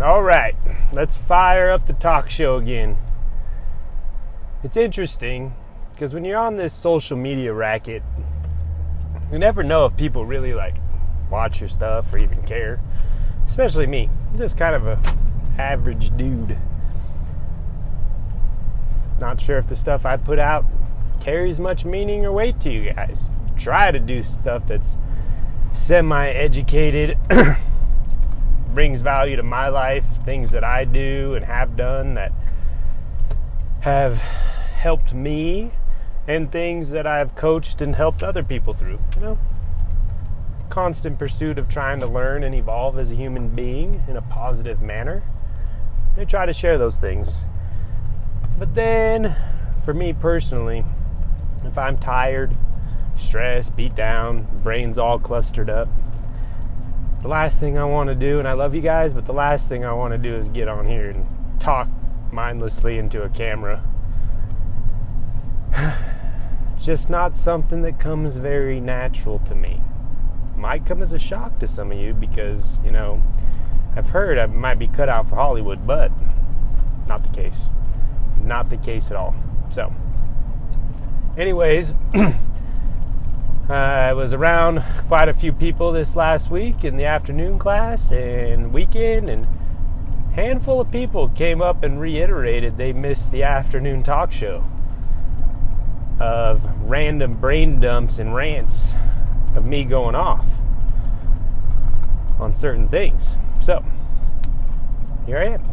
All right, let's fire up the talk show again. It's interesting because when you're on this social media racket, you never know if people really watch your stuff or even care. Especially me. I'm just kind of a average dude. Not sure if the stuff I put out carries much meaning or weight to you guys. Try to do stuff that's semi-educated, brings value to my life, things that I do and have done that have helped me, and things that I've coached and helped other people through. Constant pursuit of trying to learn and evolve as a human being in a positive manner. I try to share those things. But then, for me personally, if I'm tired, stressed, beat down, brain's all clustered up, the last thing I want to do, and I love you guys, but the last thing I want to do is get on here and talk mindlessly into a camera. It's just not something that comes very natural to me. Might come as a shock to some of you because, I've heard I might be cut out for Hollywood, but not the case. Not the case at all. So, anyways, I was around quite a few people this last week in the afternoon class and weekend, and a handful of people came up and reiterated they missed the afternoon talk show of random brain dumps and rants of me going off on certain things. So, here I am,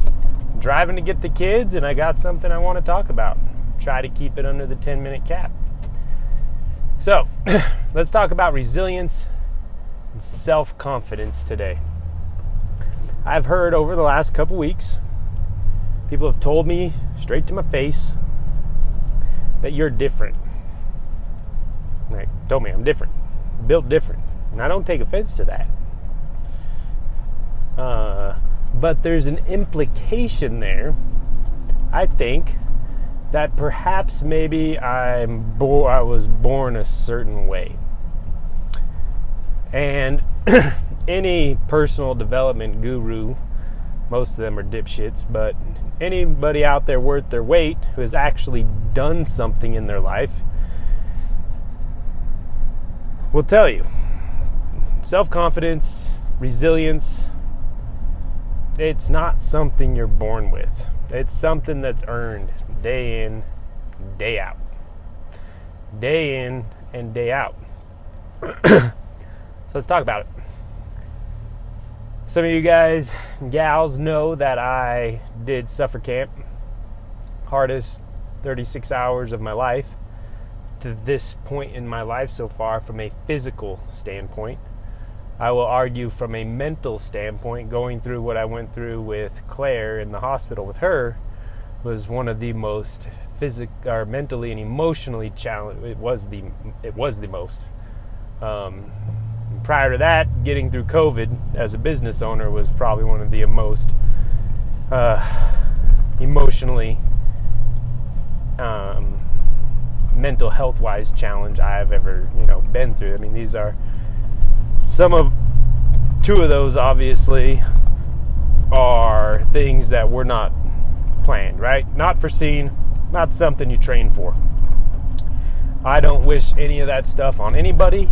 driving to get the kids, and I got something I want to talk about. Try to keep it under the 10-minute cap. So, let's talk about resilience and self-confidence today. I've heard over the last couple weeks, people have told me straight to my face that you're different. Told me I'm different, built different, and I don't take offense to that. But there's an implication there, I think, that perhaps maybe I was born a certain way. And any personal development guru, most of them are dipshits, but anybody out there worth their weight who has actually done something in their life will tell you, self-confidence, resilience, it's not something you're born with. It's something that's earned day in, day out. Day in and day out. So let's talk about it. Some of you guys and gals know that I did suffer camp. Hardest 36 hours of my life to this point in my life so far from a physical standpoint. I will argue from a mental standpoint, going through what I went through with Claire in the hospital with her was one of the most mentally and emotionally challenging. It was the most. Prior to that, getting through COVID as a business owner was probably one of the most emotionally, mental health-wise challenge I've ever, been through. I mean, these are two of those obviously are things that were not planned, right? Not foreseen, not something you train for. I don't wish any of that stuff on anybody,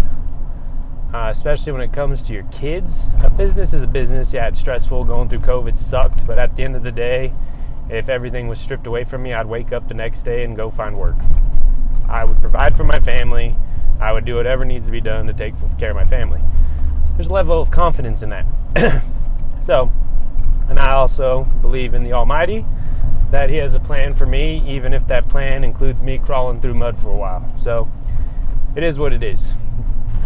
especially when it comes to your kids. A business is a business. Yeah, it's stressful. Going through COVID sucked, but at the end of the day, if everything was stripped away from me, I'd wake up the next day and go find work. I would provide for my family. I would do whatever needs to be done to take care of my family. There's a level of confidence in that. So, and I also believe in the Almighty, that He has a plan for me, even if that plan includes me crawling through mud for a while. So, it is what it is.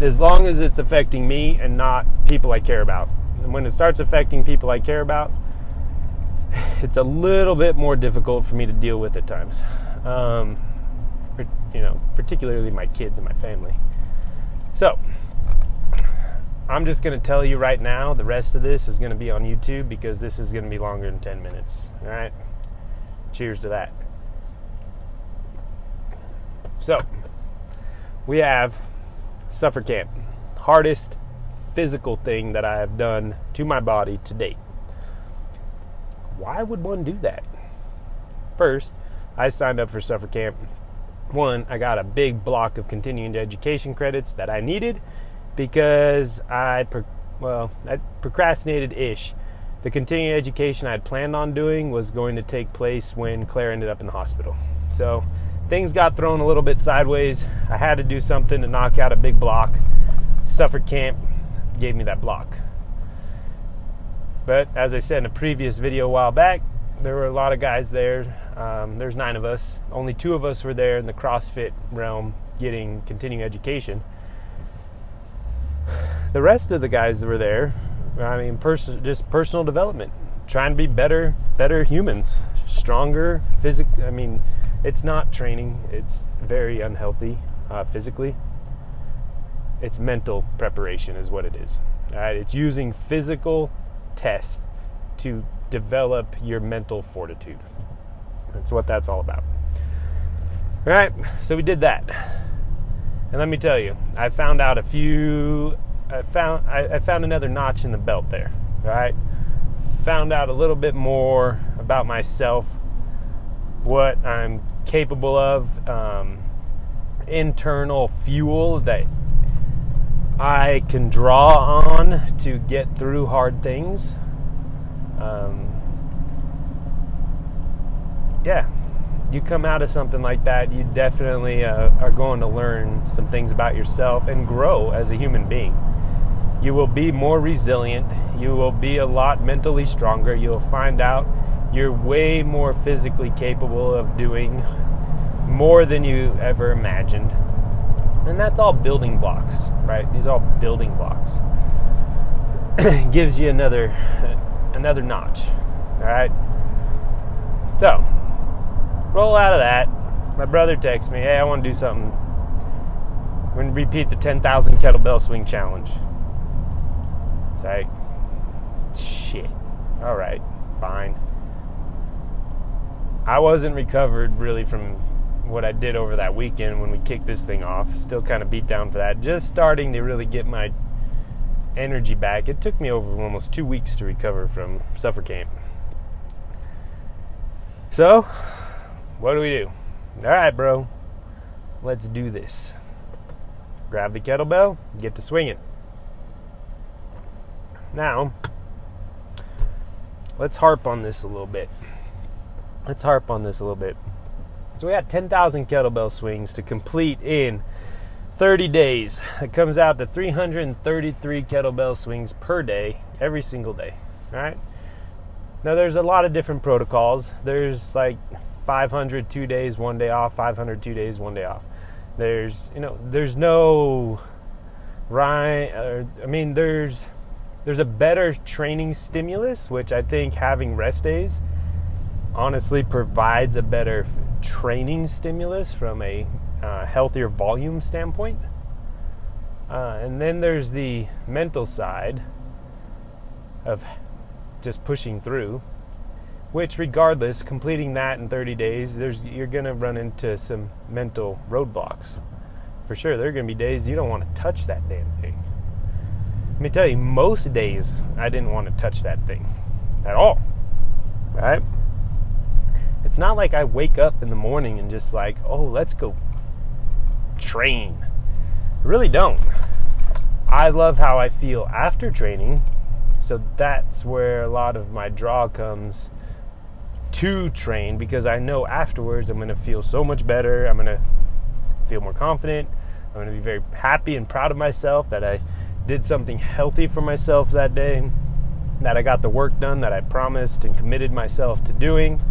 As long as it's affecting me and not people I care about. And when it starts affecting people I care about, it's a little bit more difficult for me to deal with at times. Particularly my kids and my family. So, I'm just going to tell you right now, the rest of this is going to be on YouTube because this is going to be longer than 10 minutes. All right? Cheers to that. So, we have suffer camp. Hardest physical thing that I have done to my body to date. why would one do that? First, I signed up for summer camp. One, I got a big block of continuing education credits that I needed because I procrastinated-ish. The continuing education I had planned on doing was going to take place when Claire ended up in the hospital. So things got thrown a little bit sideways. I had to do something to knock out a big block. Suffolk Camp gave me that block. But as I said in a previous video a while back, there were a lot of guys there. There's 9 of us. Only 2 of us were there in the CrossFit realm getting continuing education. The rest of the guys that were there, just personal development, trying to be better humans, stronger physically. It's not training. It's very unhealthy physically. It's mental preparation is what it is. All right? It's using physical tests to develop your mental fortitude. That's what that's all about. All right, so we did that. And let me tell you, I found another notch in the belt there. All right? Found out a little bit more about myself, what I'm capable of, internal fuel that I can draw on to get through hard things. You come out of something like that, you definitely are going to learn some things about yourself and grow as a human being. You will be more resilient. You will be a lot mentally stronger. You'll find out you're way more physically capable of doing more than you ever imagined. And that's all building blocks, right? These are all building blocks. Gives you another notch, all right? So, roll out of that. My brother texts me, hey, I want to do something. We're going to repeat the 10,000 kettlebell swing challenge. It's like, shit. All right, fine. I wasn't recovered really from what I did over that weekend when we kicked this thing off. Still kind of beat down for that. Just starting to really get my energy back. It took me over almost 2 weeks to recover from Suffolk Camp. So, what do? All right, bro. Let's do this. Grab the kettlebell, get to swinging. Now, let's harp on this a little bit. So we had 10,000 kettlebell swings to complete in 30 days. It comes out to 333 kettlebell swings per day, every single day. All right? Now, there's a lot of different protocols. There's like 500 2 days, 1 day off, 500 2 days, 1 day off. There's no right. There's a better training stimulus, which I think having rest days honestly provides a better training stimulus from a healthier volume standpoint. And then there's the mental side of just pushing through, which regardless, completing that in 30 days, you're going to run into some mental roadblocks. For sure, there are going to be days you don't want to touch that damn thing. Let me tell you, most days I didn't want to touch that thing at all, right? It's not like I wake up in the morning and just like, oh, let's go train. I really don't. I love how I feel after training, so that's where a lot of my draw comes to train, because I know afterwards I'm going to feel so much better. I'm going to feel more confident. I'm going to be very happy and proud of myself that I did something healthy for myself that day, that I got the work done that I promised and committed myself to doing.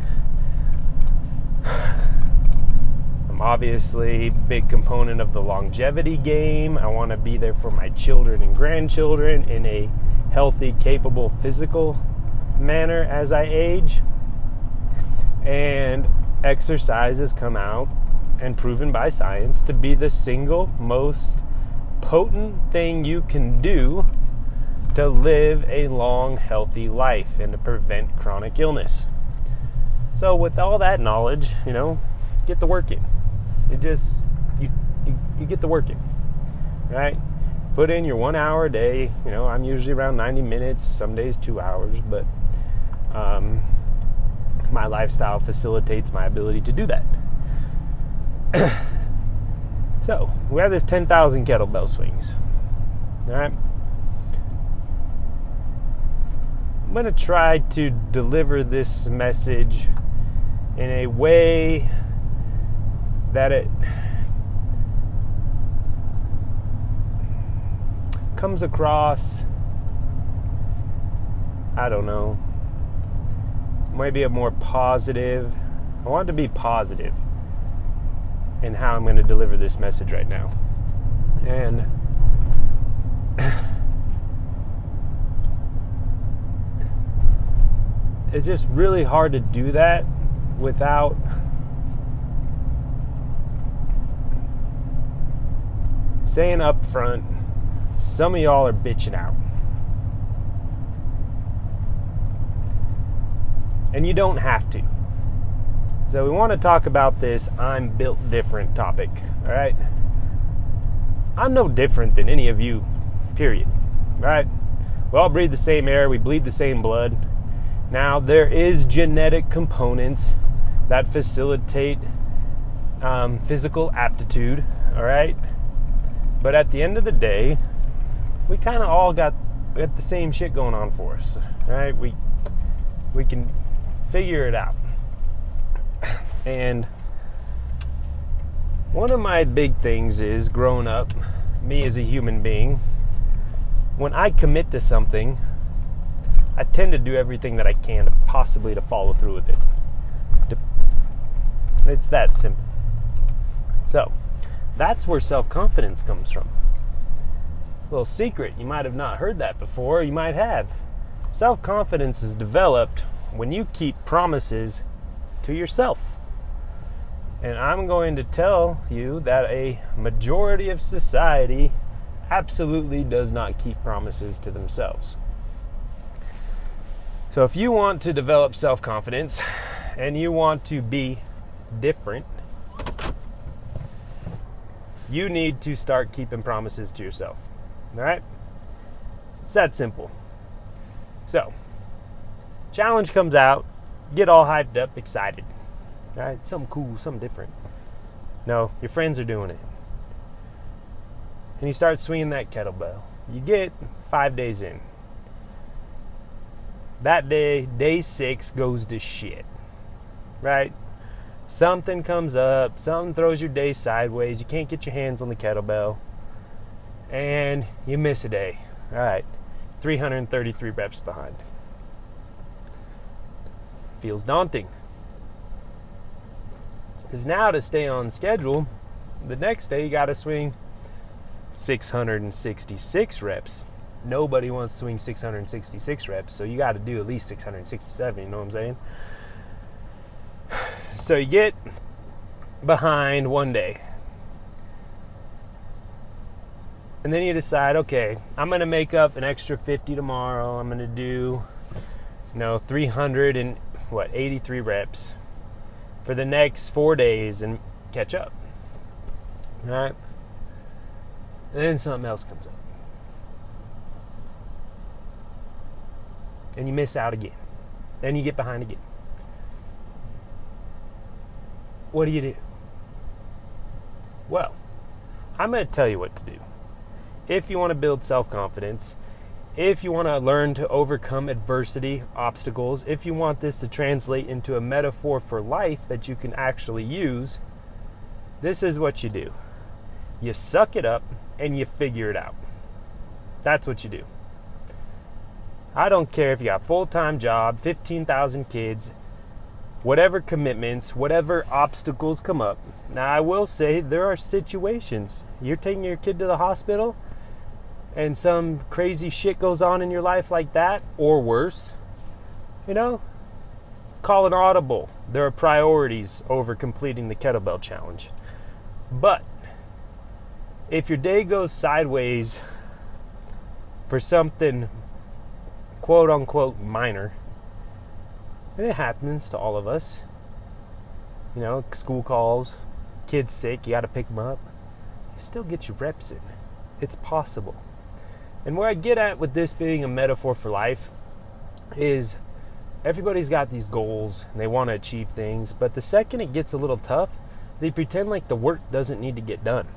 I'm obviously a big component of the longevity game. I want to be there for my children and grandchildren in a healthy, capable, physical manner as I age. And exercise has come out and proven by science to be the single most potent thing you can do to live a long, healthy life and to prevent chronic illness. So with all that knowledge, get the work in. You get the work in, right? Put in your 1 hour a day. I'm usually around 90 minutes, some days 2 hours, but lifestyle facilitates my ability to do that. So, we have this 10,000 kettlebell swings. All right? I'm going to try to deliver this message in a way that it comes across, I don't know, maybe a more positive. I want to be positive in how I'm going to deliver this message right now. And it's just really hard to do that without saying up front, some of y'all are bitching out. And you don't have to. So we want to talk about this I'm built different topic, all right? I'm no different than any of you, period, right? We all breathe the same air, we bleed the same blood. Now, there is genetic components that facilitate physical aptitude, all right? But at the end of the day, we kind of all got the same shit going on for us, all right? We can figure it out. And one of my big things is, growing up, me as a human being, when I commit to something, I tend to do everything that I can to possibly to follow through with it. It's that simple. So, that's where self-confidence comes from. A little secret, you might have not heard that before, you might have. Self-confidence is developed when you keep promises to yourself. And I'm going to tell you that a majority of society absolutely does not keep promises to themselves. So if you want to develop self-confidence and you want to be different, you need to start keeping promises to yourself. All right? It's that simple. So, challenge comes out, get all hyped up, excited. All right? Something cool, something different. No, your friends are doing it. And you start swinging that kettlebell. You get 5 days in. That day 6, goes to shit. Right? Something comes up, something throws your day sideways, you can't get your hands on the kettlebell, and you miss a day. All right, 333 reps behind. Feels daunting. Because now, to stay on schedule, the next day you got to swing 666 reps. Nobody wants to swing 666 reps, so you got to do at least 667, you know what I'm saying? So you get behind one day. And then you decide, okay, I'm going to make up an extra 50 tomorrow. I'm going to do, 383 reps for the next 4 days and catch up. All right? And then something else comes up. And you miss out again. Then you get behind again. What do you do? Well, I'm going to tell you what to do. If you want to build self-confidence, if you want to learn to overcome adversity, obstacles, if you want this to translate into a metaphor for life that you can actually use, this is what you do. You suck it up and you figure it out. That's what you do. I don't care if you got a full-time job, 15,000 kids, whatever commitments, whatever obstacles come up. Now, I will say there are situations. You're taking your kid to the hospital and some crazy shit goes on in your life like that, or worse, call an audible. There are priorities over completing the kettlebell challenge. But if your day goes sideways for something quote-unquote minor, and it happens to all of us. School calls, kid's sick, you got to pick them up. You still get your reps in. It's possible. And where I get at with this being a metaphor for life is everybody's got these goals and they want to achieve things, but the second it gets a little tough, they pretend like the work doesn't need to get done.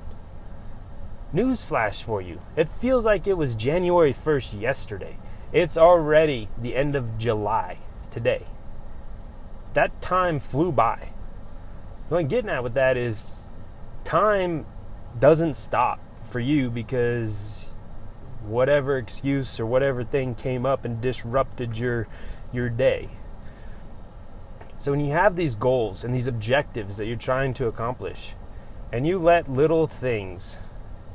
Newsflash for you. It feels like it was January 1st yesterday. It's already the end of July today. That time flew by. What I'm getting at with that is time doesn't stop for you because whatever excuse or whatever thing came up and disrupted your day. So when you have these goals and these objectives that you're trying to accomplish, and you let little things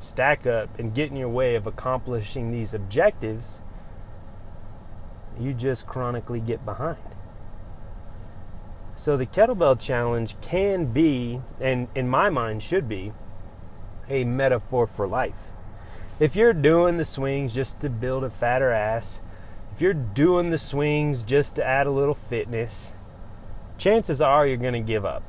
stack up and get in your way of accomplishing these objectives, you just chronically get behind. So the kettlebell challenge can be, and in my mind should be, a metaphor for life. If you're doing the swings just to build a fatter ass, if you're doing the swings just to add a little fitness, chances are you're going to give up.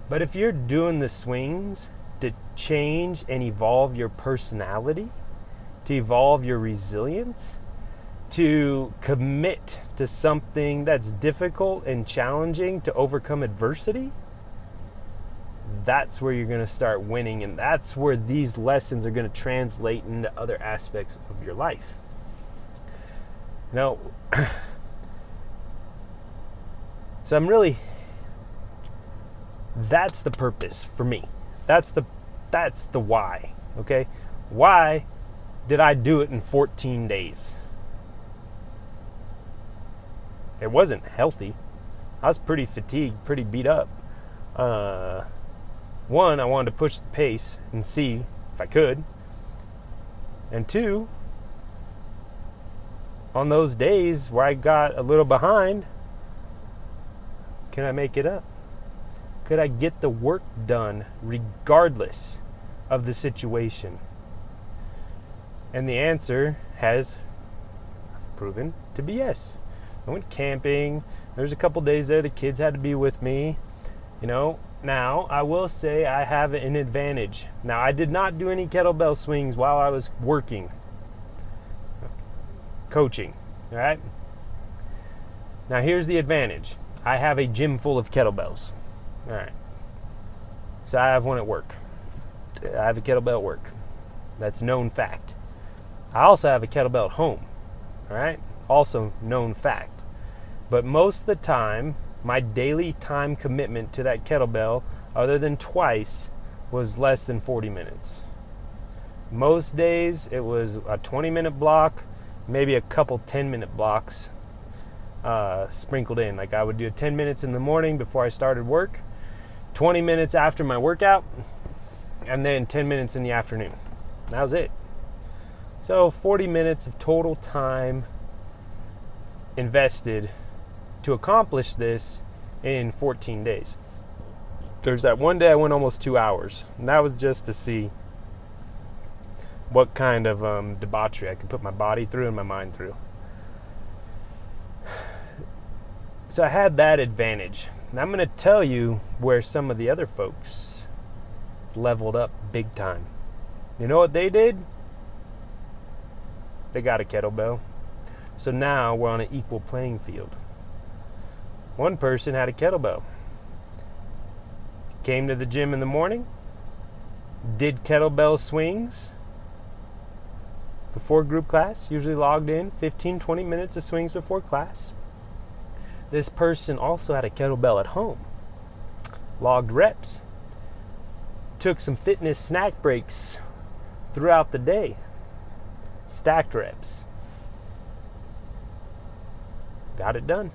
But if you're doing the swings to change and evolve your personality, to evolve your resilience, to commit to something that's difficult and challenging to overcome adversity, that's where you're going to start winning, and that's where these lessons are going to translate into other aspects of your life. Now, so that's the purpose for me. That's the why, okay? Why did I do it in 14 days? It wasn't healthy. I was pretty fatigued, pretty beat up. One, I wanted to push the pace and see if I could. And two, on those days where I got a little behind, can I make it up? Could I get the work done regardless of the situation? And the answer has proven to be yes. I went camping. There's a couple days there the kids had to be with me. Now I will say I have an advantage. Now I did not do any kettlebell swings while I was working, coaching, all right? Now here's the advantage. I have a gym full of kettlebells, all right? So I have one at work. I have a kettlebell at work. That's known fact. I also have a kettlebell at home, all right? Also known fact. But most of the time, my daily time commitment to that kettlebell, other than twice, was less than 40 minutes. Most days, it was a 20-minute block, maybe a couple 10-minute blocks sprinkled in. Like I would do 10 minutes in the morning before I started work, 20 minutes after my workout, and then 10 minutes in the afternoon. That was it. So 40 minutes of total time invested to accomplish this in 14 days. There's that one day I went almost 2 hours, and that was just to see what kind of debauchery I could put my body through and my mind through. So I had that advantage. And I'm going to tell you where some of the other folks leveled up big time. You know what they did? They got a kettlebell. So now we're on an equal playing field. One person had a kettlebell. Came to the gym in the morning, did kettlebell swings before group class, usually logged in 15-20 minutes of swings before class. This person also had a kettlebell at home, logged reps, took some fitness snack breaks throughout the day, stacked reps, got it done.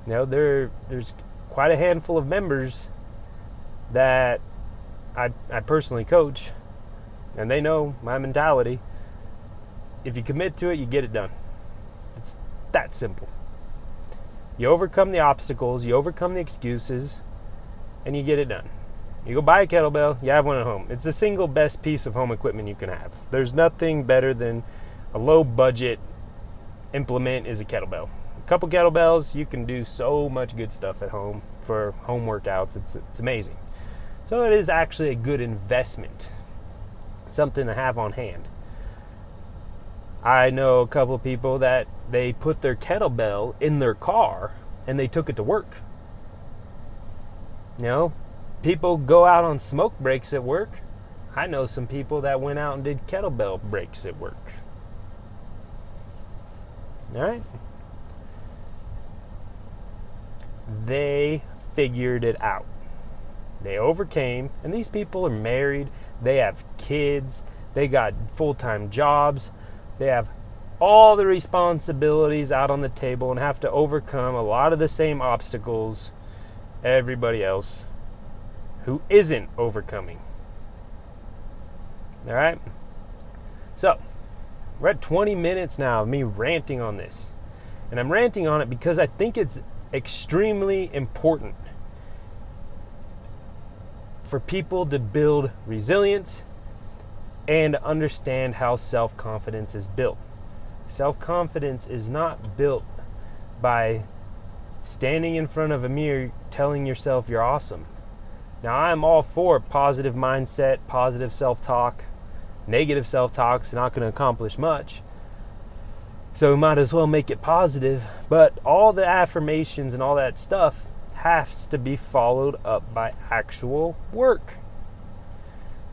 There's quite a handful of members that I personally coach, and they know my mentality. If you commit to it, you get it done. It's that simple. You overcome the obstacles, you overcome the excuses, and you get it done. You go buy a kettlebell, you have one at home. It's the single best piece of home equipment you can have. There's nothing better than a low budget implement is a kettlebell. A couple kettlebells, you can do so much good stuff at home for home workouts. It's amazing. So it is actually a good investment, something to have on hand. I know a couple of people that they put their kettlebell in their car and they took it to work. You know, people go out on smoke breaks at work. I know some people that went out and did kettlebell breaks at work. All right? They figured it out. They overcame, and these people are married, they have kids, they got full-time jobs, they have all the responsibilities out on the table and have to overcome a lot of the same obstacles everybody else who isn't overcoming. All right? So, we're at 20 minutes now of me ranting on this. And I'm ranting on it because I think it's extremely important for people to build resilience and understand how self-confidence is built. Self-confidence is not built by standing in front of a mirror telling yourself you're awesome. Now, I'm all for positive mindset, positive self-talk. Negative self-talk's not going to accomplish much. So we might as well make it positive. But all the affirmations and all that stuff has to be followed up by actual work.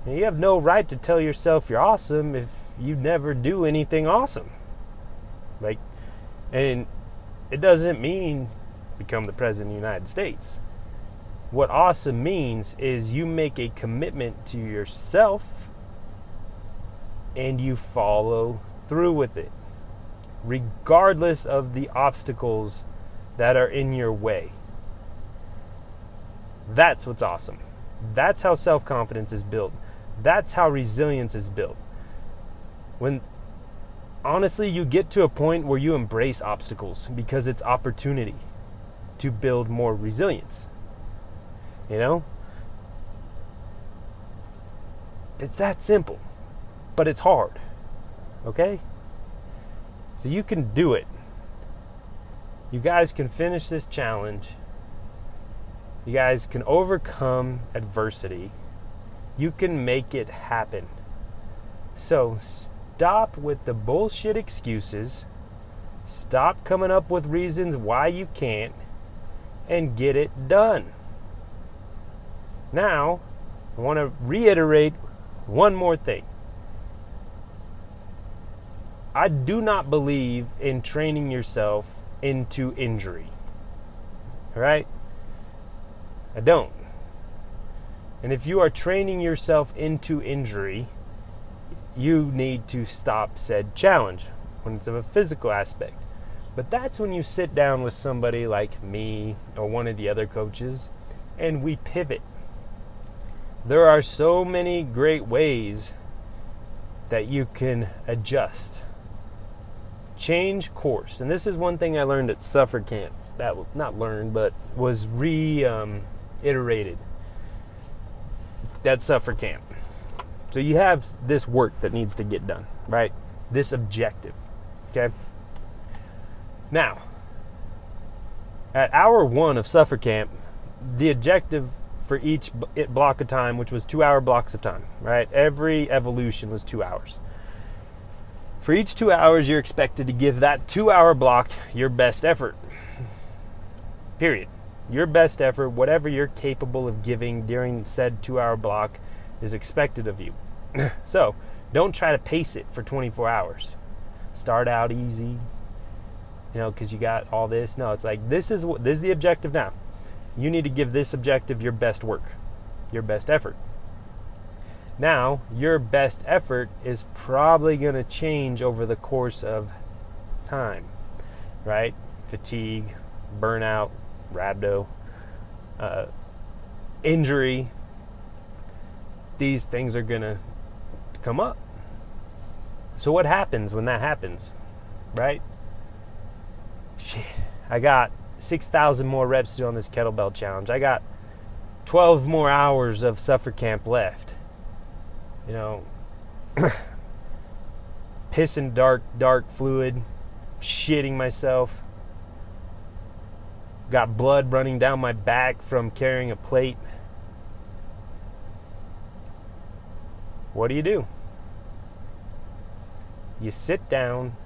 And you have no right to tell yourself you're awesome if you never do anything awesome. And it doesn't mean become the President of the United States. What awesome means is you make a commitment to yourself and you follow through with it, regardless of the obstacles that are in your way. That's what's awesome. That's how self-confidence is built. That's how resilience is built. When honestly you get to a point where you embrace obstacles because it's opportunity to build more resilience. You know? It's that simple. But it's hard. Okay? So you can do it. You guys can finish this challenge. You guys can overcome adversity. You can make it happen. So stop with the bullshit excuses. Stop coming up with reasons why you can't. And get it done. Now, I want to reiterate one more thing. I do not believe in training yourself into injury. All right? I don't. And if you are training yourself into injury, you need to stop said challenge when it's of a physical aspect. But that's when you sit down with somebody like me or one of the other coaches and we pivot. There are so many great ways that you can adjust. Change course. And this is one thing I learned at Suffer Camp. That not learned, but was reiterated at Suffer Camp. So you have this work that needs to get done, right? This objective. Okay? Now, at hour 1 of Suffer Camp, the objective for each block of time, which was 2-hour blocks of time, right? Every evolution was 2 hours. For each 2 hours, you're expected to give that 2-hour block your best effort. Period. Your best effort, whatever you're capable of giving during said 2-hour block, is expected of you. So, don't try to pace it for 24 hours. Start out easy, because you got all this. No, it's like, this is the objective now. You need to give this objective your best work, your best effort. Now, your best effort is probably going to change over the course of time, right? Fatigue, burnout, rhabdo, injury. These things are going to come up. So what happens when that happens, right? Shit, I got 6,000 more reps to do on this kettlebell challenge. I got 12 more hours of Suffer Camp left. Pissing dark fluid, shitting myself. Got blood running down my back from carrying a plate. What do? you sit down,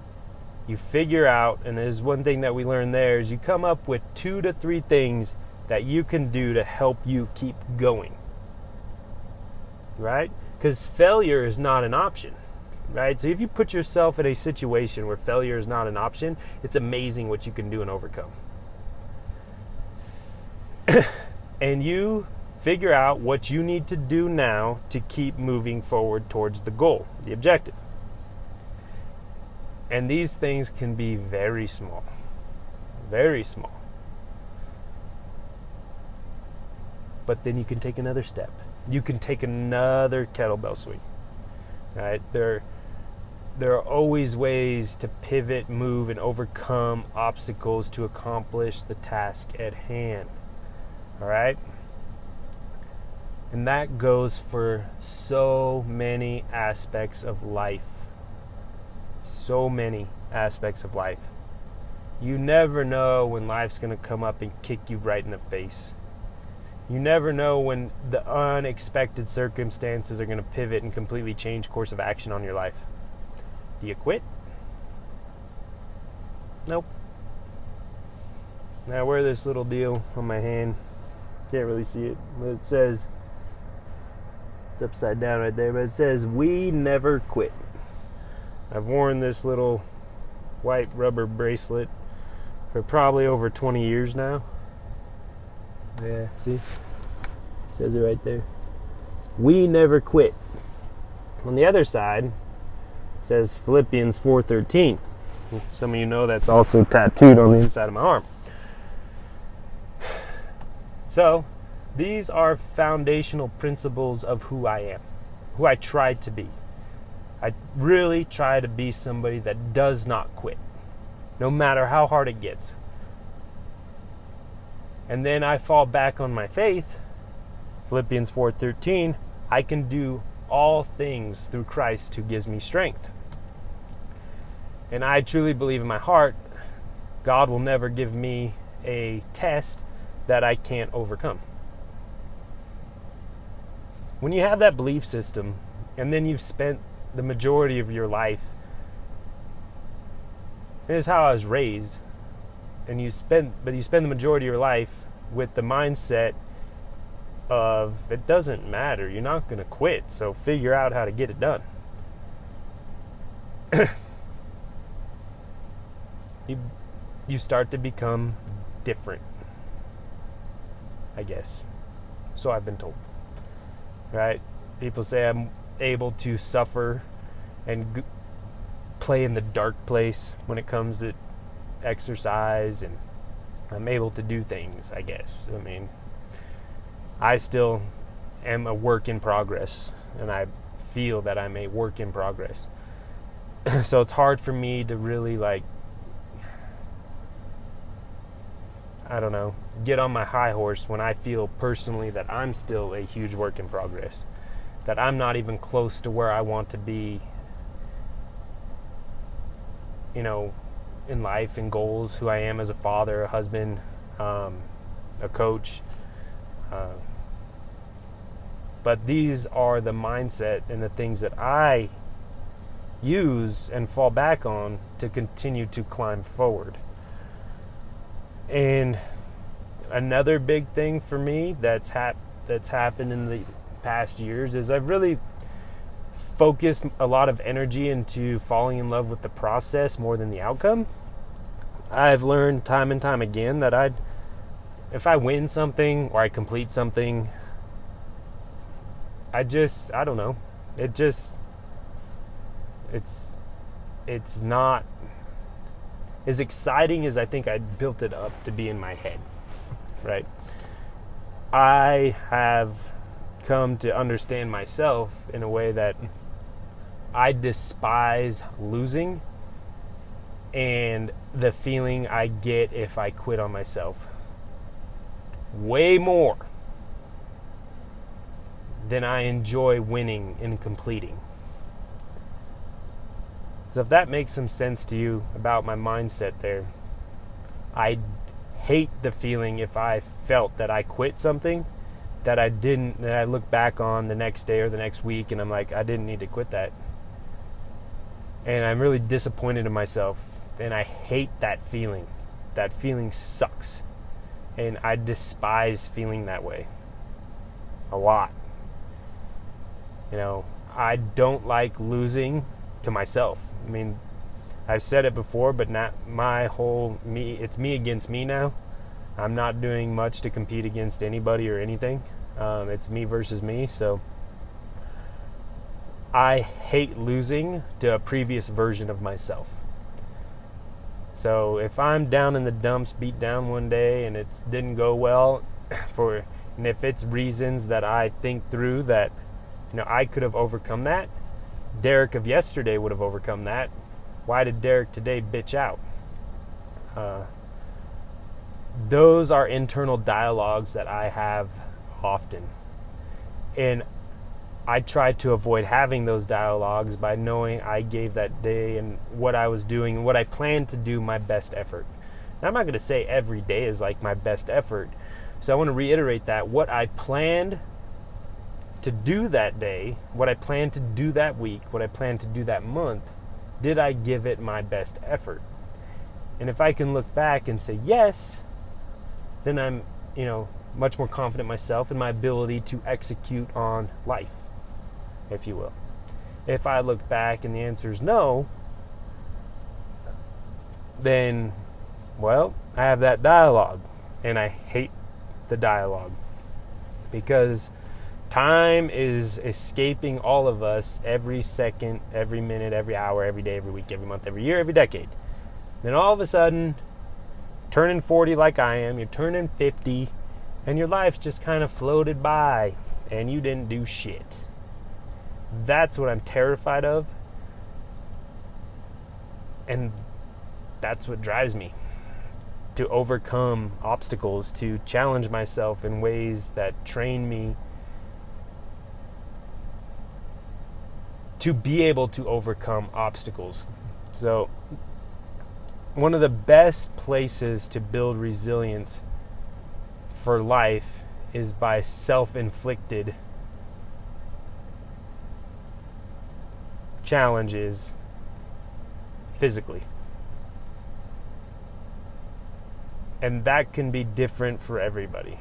you figure out, and there's one thing that we learned there, is you come up with 2 to 3 things that you can do to help you keep going, right? Because failure is not an option, right? So if you put yourself in a situation where failure is not an option, it's amazing what you can do and overcome. And you figure out what you need to do now to keep moving forward towards the goal, the objective. And these things can be very small, very small. But then you can take another step. You can take another kettlebell swing, right? There are always ways to pivot, move, and overcome obstacles to accomplish the task at hand, all right? And that goes for so many aspects of life. So many aspects of life. You never know when life's going to come up and kick you right in the face. You never know when the unexpected circumstances are going to pivot and completely change course of action on your life. Do you quit? Nope. Now I wear this little deal on my hand. Can't really see it, but it says, it's upside down right there, but it says, "We never quit." I've worn this little white rubber bracelet for probably over 20 years now. Yeah, see? It says it right there. We never quit. On the other side, it says Philippians 4:13. Some of you know that's also tattooed on the inside of my arm. So, these are foundational principles of who I am, who I try to be. I really try to be somebody that does not quit, no matter how hard it gets. And then I fall back on my faith. Philippians 4:13, I can do all things through Christ who gives me strength. And I truly believe in my heart, God will never give me a test that I can't overcome. When you have that belief system, and then you've spent the majority of your life, this is how I was raised, and you spend the majority of your life with the mindset of, it doesn't matter, you're not going to quit, so figure out how to get it done. You start to become different, I guess. So I've been told, right? People say I'm able to suffer and play in the dark place when it comes to exercise, and I'm able to do things, I guess. I mean, I still am a work in progress, and I feel that I'm a work in progress. So it's hard for me to really, get on my high horse when I feel personally that I'm still a huge work in progress, that I'm not even close to where I want to be, in life and goals, who I am as a father, a husband, a coach. But these are the mindset and the things that I use and fall back on to continue to climb forward. And another big thing for me that's happened in the past years is I've really focused a lot of energy into falling in love with the process more than the outcome. I've learned time and time again that if I win something or I complete something, it's not as exciting as I think I built it up to be in my head, right? I have come to understand myself in a way that I despise losing and the feeling I get if I quit on myself way more than I enjoy winning and completing. So if that makes some sense to you about my mindset there, I hate the feeling if I felt that I quit something that I look back on the next day or the next week and I'm like, I didn't need to quit that. And I'm really disappointed in myself, and I hate that feeling. That feeling sucks, and I despise feeling that way a lot. You know, I don't like losing to myself. I mean, I've said it before, but not my whole me. It's me against me now. I'm not doing much to compete against anybody or anything. It's me versus me. So I hate losing to a previous version of myself. So if I'm down in the dumps, beat down one day, and it didn't go well, and if it's reasons that I think through that, you know, I could have overcome that, Derek of yesterday would have overcome that. Why did Derek today bitch out? Those are internal dialogues that I have often. And I tried to avoid having those dialogues by knowing I gave that day and what I was doing and what I planned to do my best effort. Now, I'm not going to say every day is like my best effort. So I want to reiterate that what I planned to do that day, what I planned to do that week, what I planned to do that month, did I give it my best effort? And if I can look back and say yes, then I'm, much more confident myself in my ability to execute on life, if you will. If I look back and the answer is no, then, well, I have that dialogue, and I hate the dialogue because time is escaping all of us every second, every minute, every hour, every day, every week, every month, every year, every decade. Then all of a sudden, turning 40 like I am, you're turning 50, and your life's just kind of floated by, and you didn't do shit. That's what I'm terrified of, and that's what drives me to overcome obstacles, to challenge myself in ways that train me to be able to overcome obstacles. So one of the best places to build resilience for life is by self-inflicted challenges physically. And that can be different for everybody.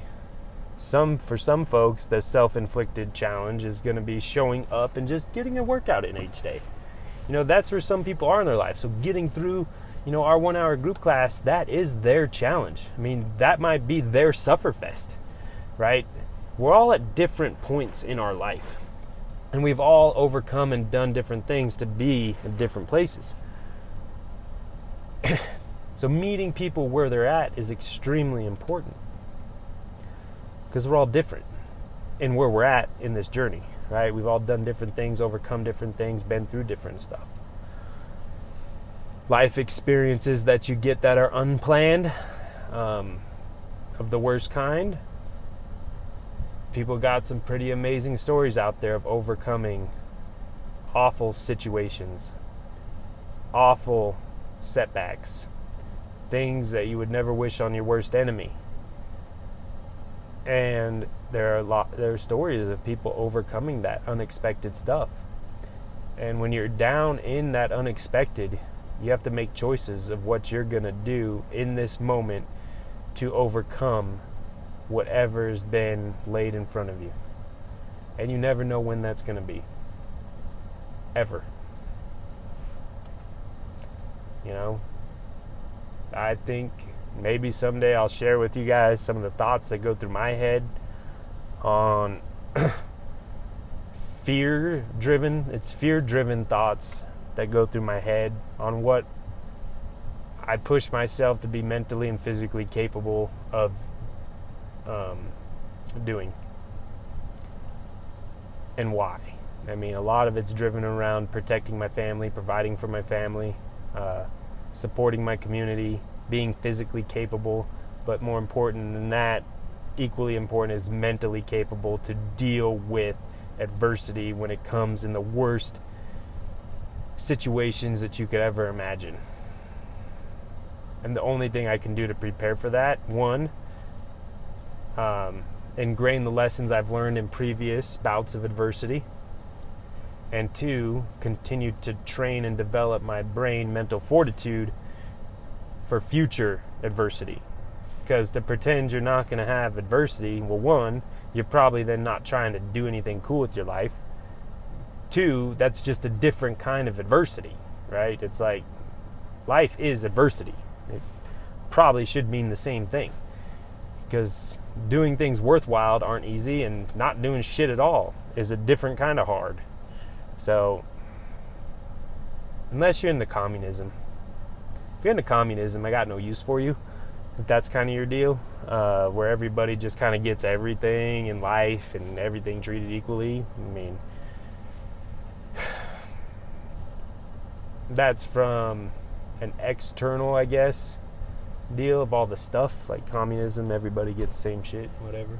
For some folks, the self-inflicted challenge is going to be showing up and just getting a workout in each day. That's where some people are in their life. So getting through, our 1 hour group class, that is their challenge. I mean, that might be their sufferfest, right? We're all at different points in our life. And we've all overcome and done different things to be in different places. So meeting people where they're at is extremely important, because we're all different in where we're at in this journey, right? We've all done different things, overcome different things, been through different stuff. Life experiences that you get that are unplanned, of the worst kind. People got some pretty amazing stories out there of overcoming awful situations, awful setbacks, things that you would never wish on your worst enemy. And there are stories of people overcoming that unexpected stuff. And when you're down in that unexpected, you have to make choices of what you're going to do in this moment to overcome whatever's been laid in front of you. And you never know when that's going to be. Ever. I think maybe someday I'll share with you guys some of the thoughts that go through my head on fear-driven thoughts that go through my head on what I push myself to be mentally and physically capable of doing, and why. I mean, a lot of it's driven around protecting my family, providing for my family, supporting my community, being physically capable, but more important than that, equally important, is mentally capable to deal with adversity when it comes in the worst situations that you could ever imagine. And the only thing I can do to prepare for that, one, ingrain the lessons I've learned in previous bouts of adversity, and 2, continue to train and develop my brain mental fortitude for future adversity. Because to pretend you're not going to have adversity, well, 1, you're probably then not trying to do anything cool with your life. 2, that's just a different kind of adversity, right? It's like life is adversity. It probably should mean the same thing, because doing things worthwhile aren't easy, and not doing shit at all is a different kind of hard. So unless you're into communism, if you're into communism, I got no use for you. If that's kind of your deal, where everybody just kind of gets everything in life and everything treated equally, I mean, that's from an external, I guess, deal of all the stuff, like communism, everybody gets the same shit, whatever.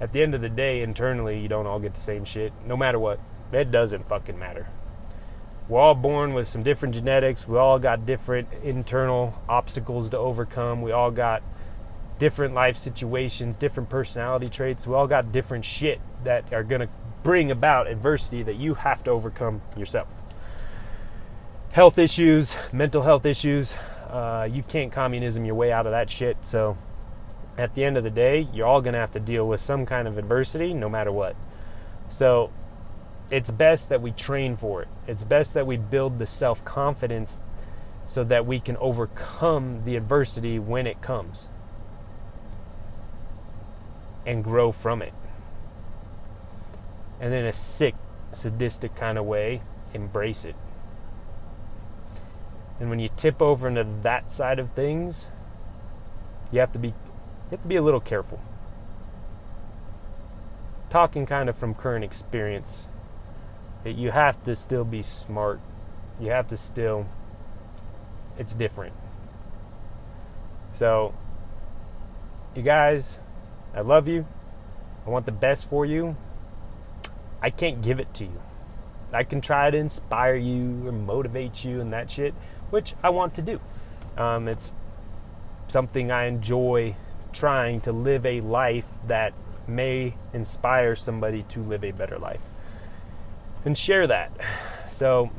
At the end of the day, internally, you don't all get the same shit, no matter what. It doesn't fucking matter. We're all born with some different genetics. We all got different internal obstacles to overcome. We all got different life situations, different personality traits. We all got different shit that are going to bring about adversity that you have to overcome yourself. Health issues, mental health issues, you can't communism your way out of that shit. So at the end of the day, you're all going to have to deal with some kind of adversity no matter what. So it's best that we train for it. It's best that we build the self-confidence so that we can overcome the adversity when it comes and grow from it. And in a sick, sadistic kind of way, embrace it. And when you tip over into that side of things, you have to be a little careful. Talking kind of from current experience, you have to still be smart. You have to still, it's different. So, you guys, I love you. I want the best for you. I can't give it to you. I can try to inspire you or motivate you and that shit, which I want to do. It's something I enjoy, trying to live a life that may inspire somebody to live a better life and share that. So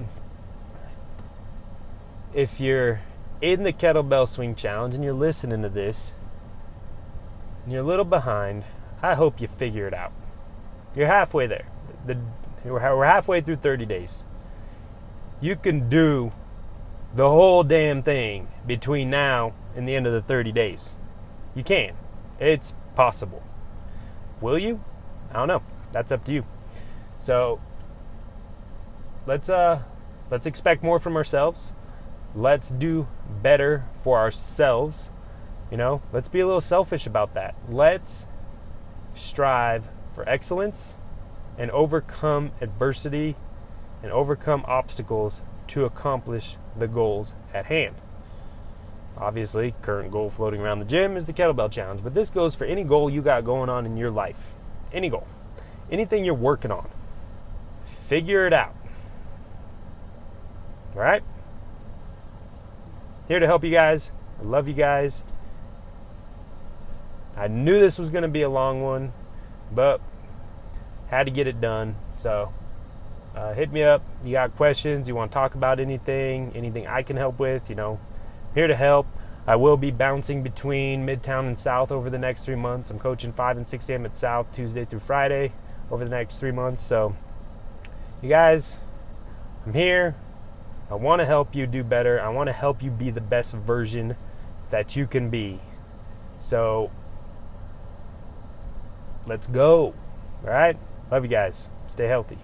if you're in the Kettlebell Swing Challenge and you're listening to this and you're a little behind, I hope you figure it out. You're halfway there. We're halfway through 30 days. You can do the whole damn thing between now and the end of the 30 days. You can. It's possible. Will you? I don't know. That's up to you. So let's expect more from ourselves. Let's do better for ourselves. Let's be a little selfish about that. Let's strive for excellence and overcome adversity and overcome obstacles to accomplish the goals at hand. Obviously, current goal floating around the gym is the Kettlebell Challenge, but this goes for any goal you got going on in your life. Any goal. Anything you're working on. Figure it out. All right? Here to help you guys. I love you guys. I knew this was going to be a long one, but had to get it done. So hit me up. You got questions? You want to talk about anything I can help with? Here to help. I will be bouncing between Midtown and South over the next 3 months. I'm coaching 5 and 6 a.m. at South Tuesday through Friday over the next 3 months. So you guys, I'm here. I want to help you do better. I want to help you be the best version that you can be. So let's go. All right? Love you guys. Stay healthy.